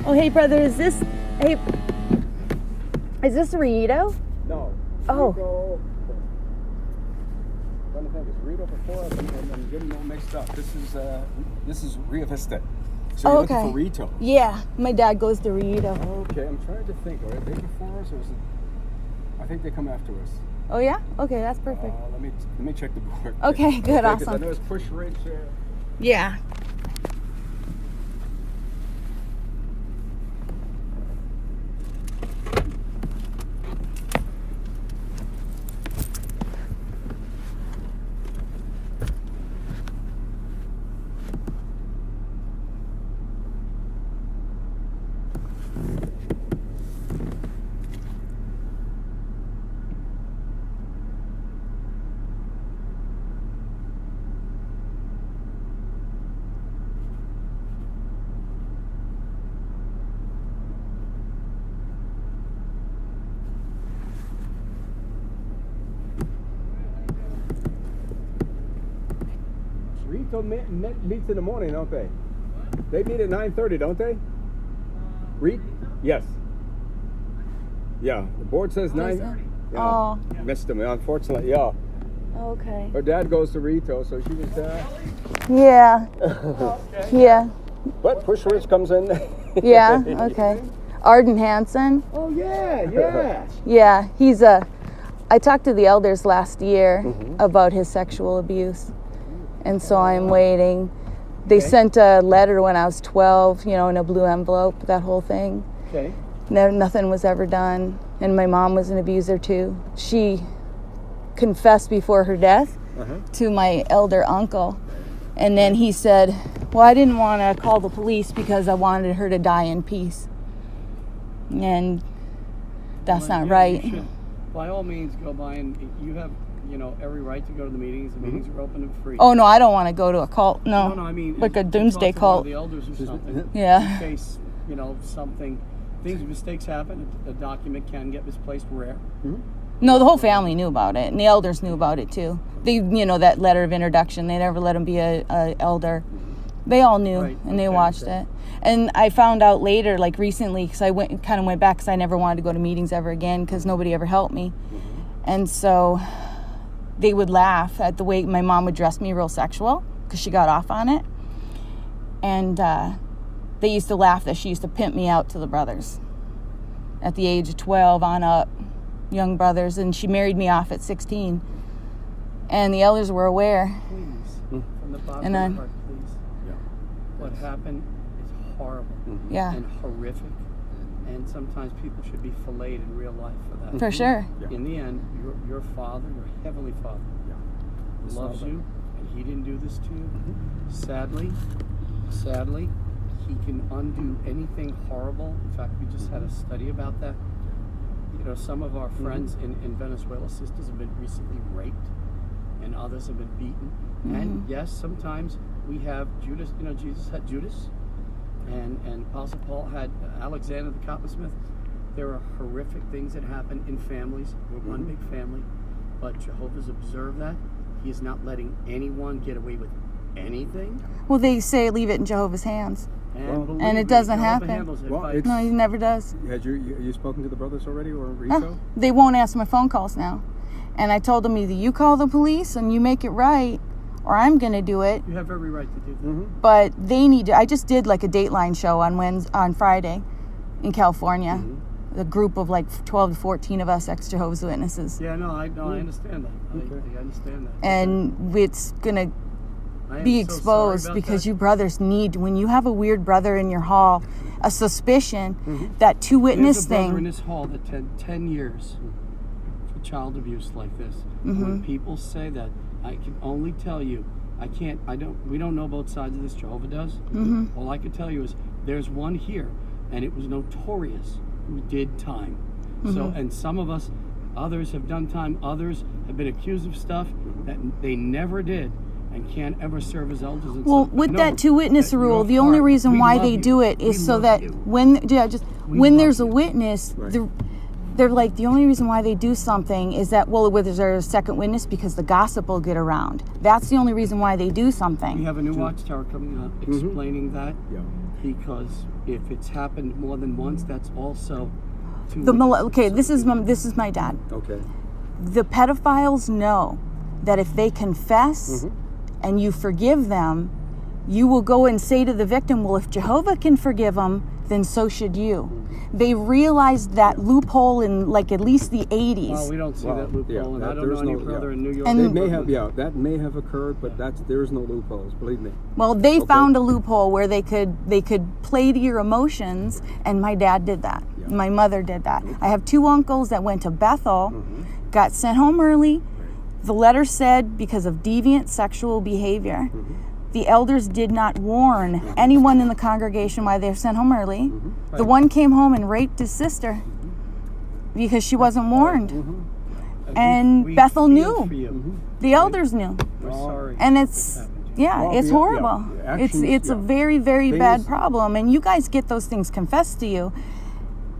Oh, hey, brother, is this Rito? No. Oh. Rito, I'm trying to think. It's Rito before us, and I'm getting all mixed up. This is Rio Vista. So you're looking for Rito? Yeah, my dad goes to Rito. Okay, I'm trying to think. Are they before us, or is it? I think they come after us. Oh yeah? Okay, that's perfect. Let me check the board. Okay, good, I know awesome. it's Push Ridge. Yeah. Rito meets in the morning, don't they? They meet at 9:30, don't they? Yes. Yeah, the board says 9:30. Yeah. Oh. Missed him, unfortunately. Yeah. Okay. Her dad goes to Rito, so she was. Yeah. Yeah. But Push Ridge comes in. Yeah. Okay. Arden Hansen. Oh yeah. Yeah, he's I talked to the elders last year about his sexual abuse, and so I'm waiting. They sent a letter when I was 12, in a blue envelope, that whole thing. Okay. Nothing was ever done, and my mom was an abuser too. She confessed before her death to my elder uncle, and then he said, well, I didn't want to call the police because I wanted her to die in peace, and that's not right. You should, by all means, go by, and you have every right to go to the meetings. The meetings are open and free. Oh no, I don't want to go to a cult. No, I mean like a doomsday cult. The elders or something. Yeah. In case mistakes happen. A document can get misplaced. Rare. No, the whole family knew about it, and the elders knew about it too. They, that letter of introduction. They never let him be a elder. They all knew, and they watched it. And I found out later, like recently, because I went back because I never wanted to go to meetings ever again because nobody ever helped me, and so they would laugh at the way my mom would dress me real sexual because she got off on it. And they used to laugh that she used to pimp me out to the brothers at the age of 12 on up, young brothers. And she married me off at 16. And the elders were aware. Please, from the bottom of your heart, please. Yeah. What happened is horrible and horrific. And sometimes people should be filleted in real life for that. For sure. In the end, your father, your heavenly father, loves you, and he didn't do this to you. Sadly, he can undo anything horrible. In fact, we just had a study about that. Some of our friends in Venezuela, sisters, have been recently raped, and others have been beaten. And yes, sometimes we have Judas. Jesus had Judas. And Apostle Paul had Alexander the coppersmith. There are horrific things that happen in families. We're one big family, but Jehovah's observed that. He is not letting anyone get away with anything. Well, they say leave it in Jehovah's hands. And it doesn't happen. No, he never does. Had you spoken to the brothers already, or Rito? They won't answer my phone calls now. And I told them either you call the police and you make it right, or I'm going to do it. You have every right to do that. But they need to. I just did like a Dateline show on Friday in California. A group of like 12 to 14 of us ex-Jehovah's Witnesses. Yeah, I understand that. I understand that. And it's going to be exposed because you brothers need, when you have a weird brother in your hall, a suspicion that two witness thing. There's a brother thing. in this hall that had 10 years for child abuse like this. When people say that, I can only tell you, we don't know both sides of this. Jehovah does. All I can tell you is there's one here, and it was notorious who did time. So, and some of us, others have done time, others have been accused of stuff that they never did and can't ever serve as elders. With that two-witness rule, the only reason why they do it is so that when there's a witness, they're like, the only reason why they do something is that, well, whether there's a second witness, because the gossip will get around. That's the only reason why they do something. We have a new watchtower coming up explaining that. Yeah. Because if it's happened more than once, that's also Okay, this is my dad. Okay. The pedophiles know that if they confess and you forgive them, you will go and say to the victim, well, if Jehovah can forgive them, then so should you. They realized that loophole in like at least the 80s. Well, we don't see that loophole, and I don't know any further in New York. And they may have, that may have occurred, but there's no loopholes, believe me. Well, they found a loophole where they could play to your emotions, and my dad did that. Yeah. My mother did that. I have 2 uncles that went to Bethel, got sent home early. The letter said because of deviant sexual behavior. The elders did not warn anyone in the congregation why they were sent home early. The one came home and raped his sister because she wasn't warned. And we Bethel feel knew. for you. The elders knew. We're sorry. And it's, it's horrible. It's a very, very bad problem. And you guys get those things confessed to you.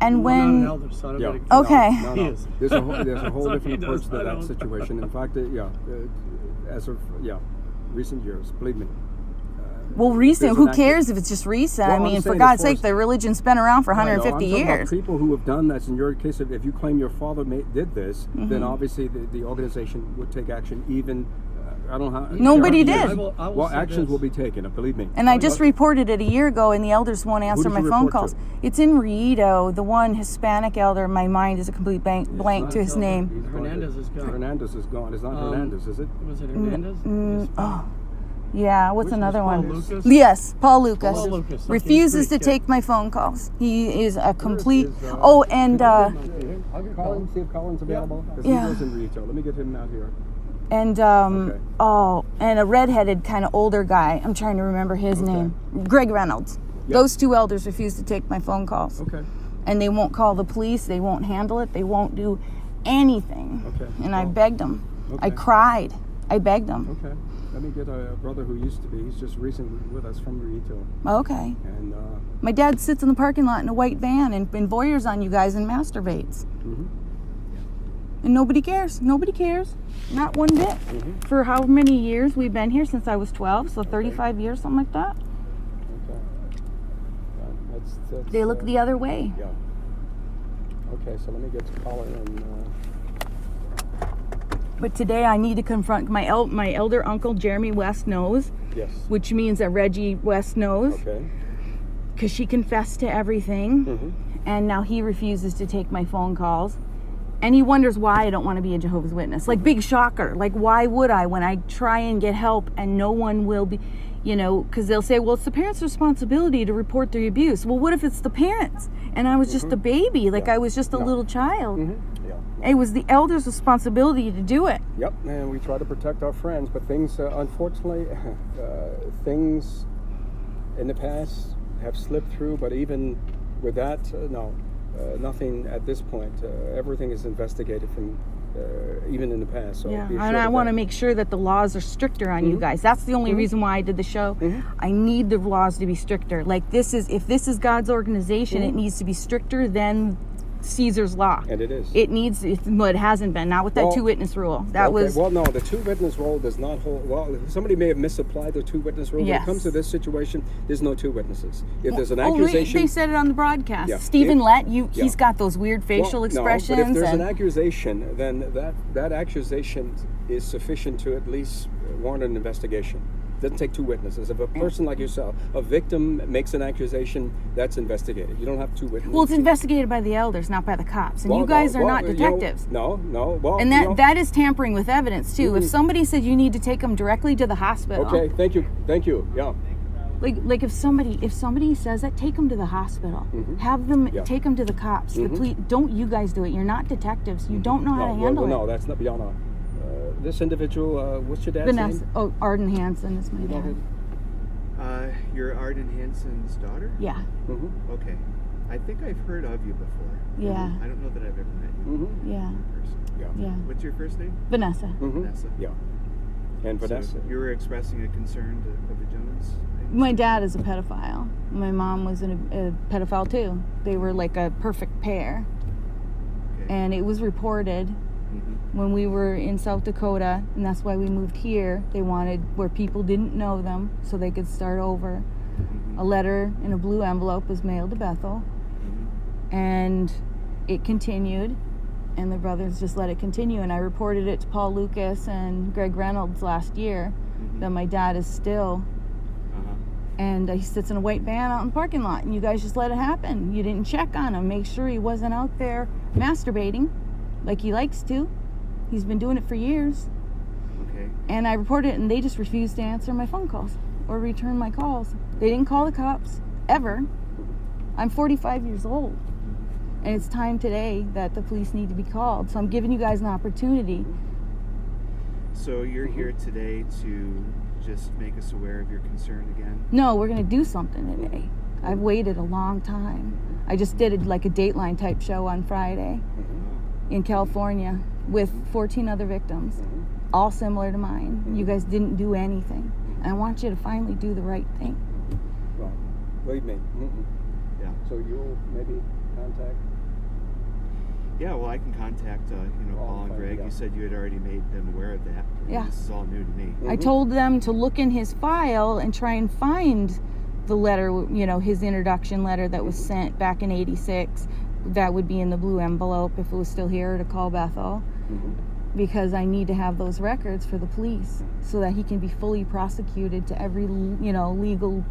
And We're when... not an elder, so I don't gotta- Okay. No. He is. There's a whole Sorry, different he approach does. to I that don't. situation. In fact, as of recent years, believe me. Well, recent, There's who an cares if it's just recent? Well, I I'm mean, for saying God's as far sake, as- the religion's been around for 150 I'm talking about years. people who have done that. In your case, if you claim your father did this, then obviously the organization would take action. Even I don't know how. Nobody did. I will Well, say actions this. will be taken. Believe me. And I just reported it a year ago, and the elders won't answer did my you phone report calls. to? It's in Rito, the one Hispanic elder. My mind is a complete blank to his name. Hernandez is gone. Hernandez is gone. It's not Hernandez, is it? Was it Hernandez? Yeah, what's Which another was one? Paul Lucas? Yes, Paul Lucas. Paul Lucas, okay, Refuses to great, yeah. take my phone calls. He is a complete. is, Oh, and I'll get Collins, see if Collins available. Because Yeah. he was in Rito. Let me get him out here. and Okay. and a redheaded kind of older guy. I'm trying to remember his name. Greg Reynolds. Yeah. Those 2 elders refuse to take my phone calls. Okay. And they won't call the police. They won't handle it. They won't do anything. Okay. And I Well, begged them. I okay. cried. I begged them. Okay. Let me get a brother who used to be. He's just recently with us from Rito. Okay. And My dad sits in the parking lot in a white van and voyeurs on you guys and masturbates. And nobody cares. Nobody cares. Not one bit. For how many years we've been here? Since I was 12, so 35 years, something like that. okay. That's, They look the other way. Yeah. Okay, so let me get to Colin and. But today I need to confront my elder uncle, Jeremy West, knows, Yes. which means that Reggie West knows, Okay. because she confessed to everything. And now he refuses to take my phone calls. And he wonders why I don't want to be a Jehovah's Witness. Like, big shocker. Like, why would I when I try and get help and no one will be, because they'll say, well, it's the parents' responsibility to report the abuse. Well, what if it's the parents? And I was just a baby. Like, I was just a little child. Yeah. It was the elder's responsibility to do it. Yep, and we try to protect our friends, but things, unfortunately, things in the past have slipped through, but even with that, no, nothing at this point. Everything is investigated from even in the past. So Yeah, be and assured I of want to that. make sure that the laws are stricter on you guys. That's the only reason why I did the show. I need the laws to be stricter. Like, if this is God's organization, it needs to be stricter than Caesar's law. And it is. It needs. Well, it hasn't been. Not with that Well, 2-witness rule. That Okay, was. well, no, the 2-witness rule does not hold. Well, somebody may have misapplied the 2-witness rule. When Yes. it comes to this situation, there's no 2 witnesses. If there's an Oh, accusation, they said it on the broadcast. Yeah. Stephen If- Lett, yeah. he's got those weird facial well, expressions. No, but if there's and an accusation, then that accusation is sufficient to at least warrant an investigation. It doesn't take 2 witnesses. If a person like yourself, a victim, makes an accusation, that's investigated. You don't have 2 witnesses. well, it's investigated by the elders, not by the cops. And Well, you guys no, are well, not you know, detectives. no. Well, And you know, that is tampering with evidence too. If somebody said you need to take them directly to the hospital, Okay, thank you. Yeah. like if somebody says that, take them to the hospital. Have them Yeah. take them to the cops. The police. Don't you guys do it? You're not detectives. You don't know how to handle no, it. that's not beyond our. This individual, what's your dad's Vanessa. name? Oh, Arden Hansen is my dad. You're Arden Hansen's daughter? Yeah. Okay. I think I've heard of you before. Yeah. I don't know that I've ever met you Yeah. in person. Yeah. What's your first name? Vanessa. Vanessa. Yeah. And Vanessa. So you were expressing a concern of the Jones? My dad is a pedophile. My mom was a pedophile too. They were like a perfect pair. Okay. And it was reported when we were in South Dakota, and that's why we moved here. They wanted where people didn't know them so they could start over. A letter in a blue envelope was mailed to Bethel, and it continued, and the brothers just let it continue. And I reported it to Paul Lucas and Greg Reynolds last year that my dad is still, and he sits in a white van out in the parking lot, and you guys just let it happen. You didn't check on him, make sure he wasn't out there masturbating like he likes to. He's been doing it for years. Okay. And I reported it, and they just refused to answer my phone calls or return my calls. They didn't call the cops, ever. I'm 45 years old, and it's time today that the police need to be called. So I'm giving you guys an opportunity. So you're here today to just make us aware of your concern again? No, we're going to do something today. I've waited a long time. I just did like a Dateline type show on Friday in California with 14 other victims, all similar to mine. You guys didn't do anything. And I want you to finally do the right thing. Well, believe me. Yeah. So you'll maybe contact? Yeah, well, I can contact, Paul and Greg. Yeah. You said you had already made them aware of that. Yeah. This is all new to me. I told them to look in his file and try and find the letter, his introduction letter that was sent back in '86. That would be in the blue envelope if it was still here, to call Bethel. Because I need to have those records for the police so that he can be fully prosecuted to every, legal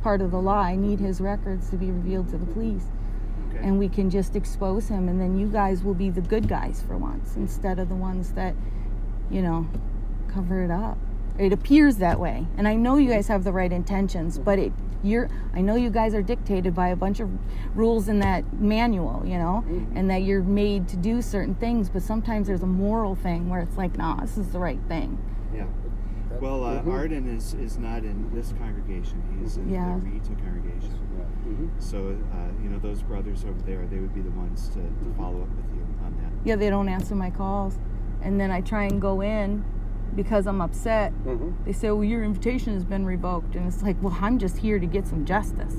part of the law. I need his records to be revealed to the police. Okay. And we can just expose him, and then you guys will be the good guys for once instead of the ones that, cover it up. It appears that way. And I know you guys have the right intentions, but I know you guys are dictated by a bunch of rules in that manual, and that you're made to do certain things, but sometimes there's a moral thing where it's like, nah, this is the right thing. Yeah. Well, Arden is not in this congregation. He's in the Rita congregation. So, those brothers over there, they would be the ones to follow up with you on that. Yeah, they don't answer my calls. And then I try and go in because I'm upset. They say, well, your invitation has been revoked. And it's like, well, I'm just here to get some justice.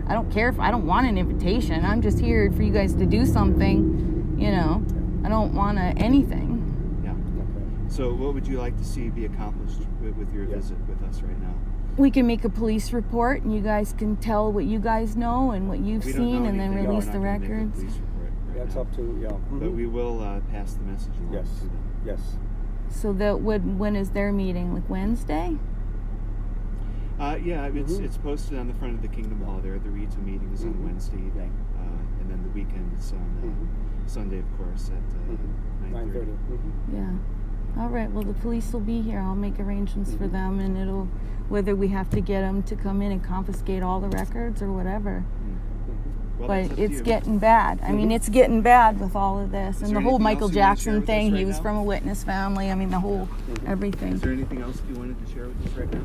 I don't care if I don't want an invitation. I'm just here for you guys to do something, I don't want anything. Yeah. So what would you like to see be accomplished with your visit with us right now? We can make a police report, and you guys can tell what you guys know and what you've seen, and then release the records. That's up to, But we will pass the message along to them. Yes. So that when is their meeting? Like Wednesday? Yeah, it's posted on the front of the Kingdom Hall there. The Rita meeting is on Wednesday evening, and then the weekend is on Sunday, of course, at 9:30. Yeah. All right. Well, the police will be here. I'll make arrangements for them, and whether we have to get them to come in and confiscate all the records or whatever. Well, But it's getting bad. I mean, it's getting bad with all of this. And the whole Michael Jackson thing, he was from a witness family. I mean, the whole everything. Is there anything else you wanted to share with us right now?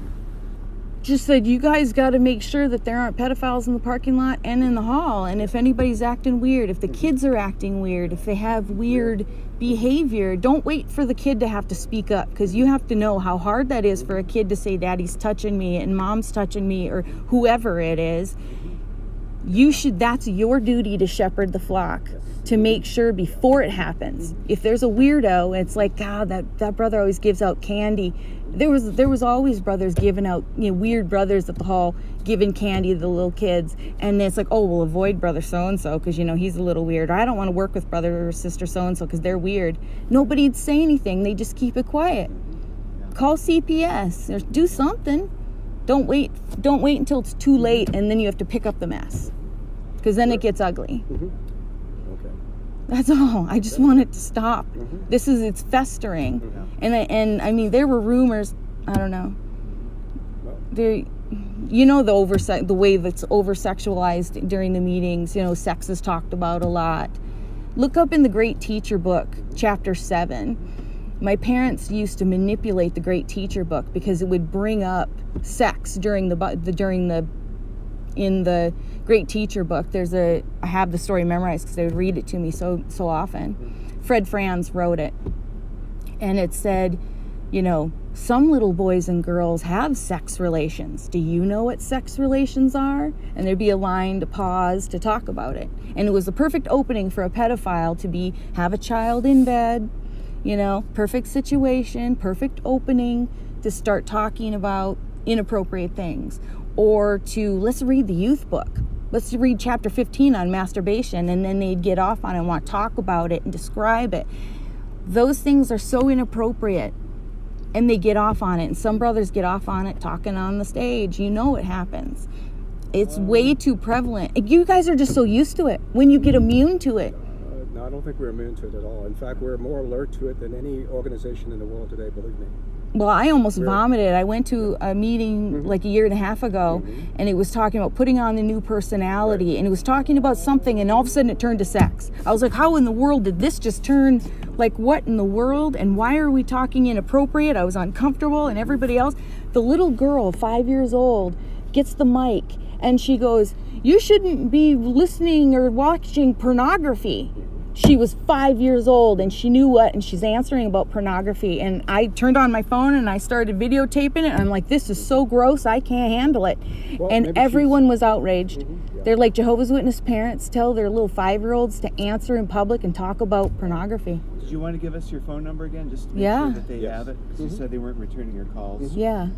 Just said, you guys got to make sure that there aren't pedophiles in the parking lot and in the hall. And if anybody's acting weird, if the kids are acting weird, if they have weird behavior, don't wait for the kid to have to speak up, because you have to know how hard that is for a kid to say, daddy's touching me and mom's touching me, or whoever it is. That's your duty to shepherd the flock, to make sure before it happens. If there's a weirdo, it's like, God, that brother always gives out candy. There was always brothers giving out, weird brothers at the hall giving candy to the little kids. And it's like, oh, we'll avoid brother so-and-so because, he's a little weird. Or I don't want to work with brother or sister so-and-so because they're weird. Nobody'd say anything. They just keep it quiet. Call CPS or do something. Don't wait until it's too late and then you have to pick up the mess, because then it gets ugly. Okay. That's all. I just want it to stop. It's festering. And I mean, there were rumors, I don't know. The way that's over-sexualized during the meetings, sex is talked about a lot. Look up in the Great Teacher book, chapter 7. My parents used to manipulate the Great Teacher book because it would bring up sex in the Great Teacher book. I have the story memorized because they would read it to me so often. Fred Franz wrote it, and it said, some little boys and girls have sex relations. Do you know what sex relations are? And there'd be a line to pause to talk about it. And it was the perfect opening for a pedophile to have a child in bed, perfect situation, perfect opening to start talking about inappropriate things. Or let's read the youth book. Let's read chapter 15 on masturbation, and then they'd get off on it and want to talk about it and describe it. Those things are so inappropriate, and they get off on it. And some brothers get off on it talking on the stage. It happens. It's way too prevalent. You guys are just so used to it when you get immune to it. No, I don't think we're immune to it at all. In fact, we're more alert to it than any organization in the world today, believe me. Well, I almost vomited. I went to a meeting like a year and a half ago, and it was talking about putting on the new personality, and it was talking about something, and all of a sudden it turned to sex. I was like, how in the world did this just turn, like what in the world, and why are we talking inappropriate? I was uncomfortable, and everybody else. The little girl, 5 years old, gets the mic, and she goes, you shouldn't be listening or watching pornography. She was 5 years old, and she knew what, and she's answering about pornography. And I turned on my phone and I started videotaping it, and I'm like, this is so gross, I can't handle it. Well, and everyone was outraged. Yeah. They're like, Jehovah's Witness parents tell their little 5-year-olds to answer in public and talk about pornography. Did you want to give us your phone number again, just to make sure that they have it? Because you said they weren't returning your calls. Yeah.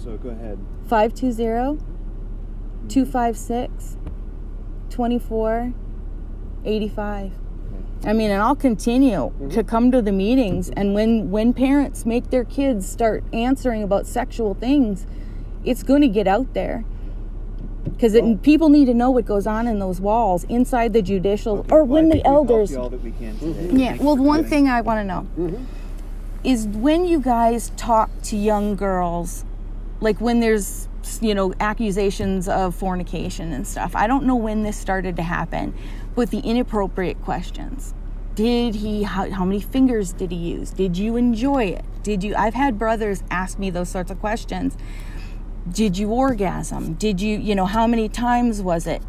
So go ahead. 520-256-2485. And I'll continue to come to the meetings, and when parents make their kids start answering about sexual things, it's going to get out there. Because people need to know what goes on in those walls inside the judicial, or when the elders. All that we can today. Yeah, well, one thing I want to know is when you guys talk to young girls, like when there's accusations of fornication and stuff. I don't know when this started to happen, but the inappropriate questions. How many fingers did he use? Did you enjoy it? I've had brothers ask me those sorts of questions. Did you orgasm? Did you, how many times was it?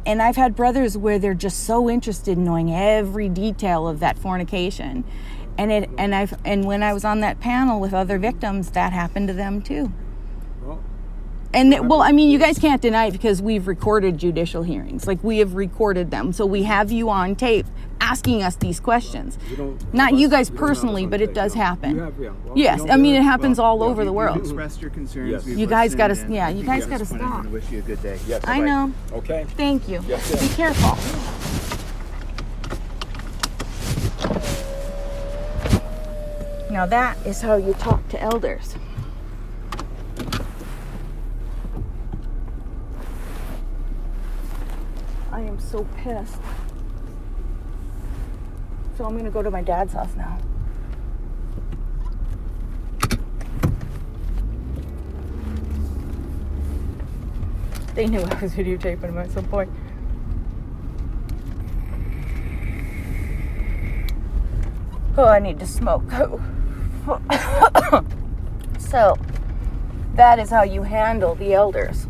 And I've had brothers where they're just so interested in knowing every detail of that fornication. And when I was on that panel with other victims, that happened to them too. And you guys can't deny it because we've recorded judicial hearings. Like, we have recorded them. So we have you on tape asking us these questions. Not you guys personally, but it does happen. Yes, it happens all over the world. You've expressed your concerns. You guys got to, you guys got to stop. I wish you a good day. Yes, I know. Okay. Thank you. Yes, Be careful. Now that is how you talk to elders. I am so pissed. So I'm going to go to my dad's house now. They knew I was videotaping them at some point. Oh, I need to smoke. So, that is how you handle the elders.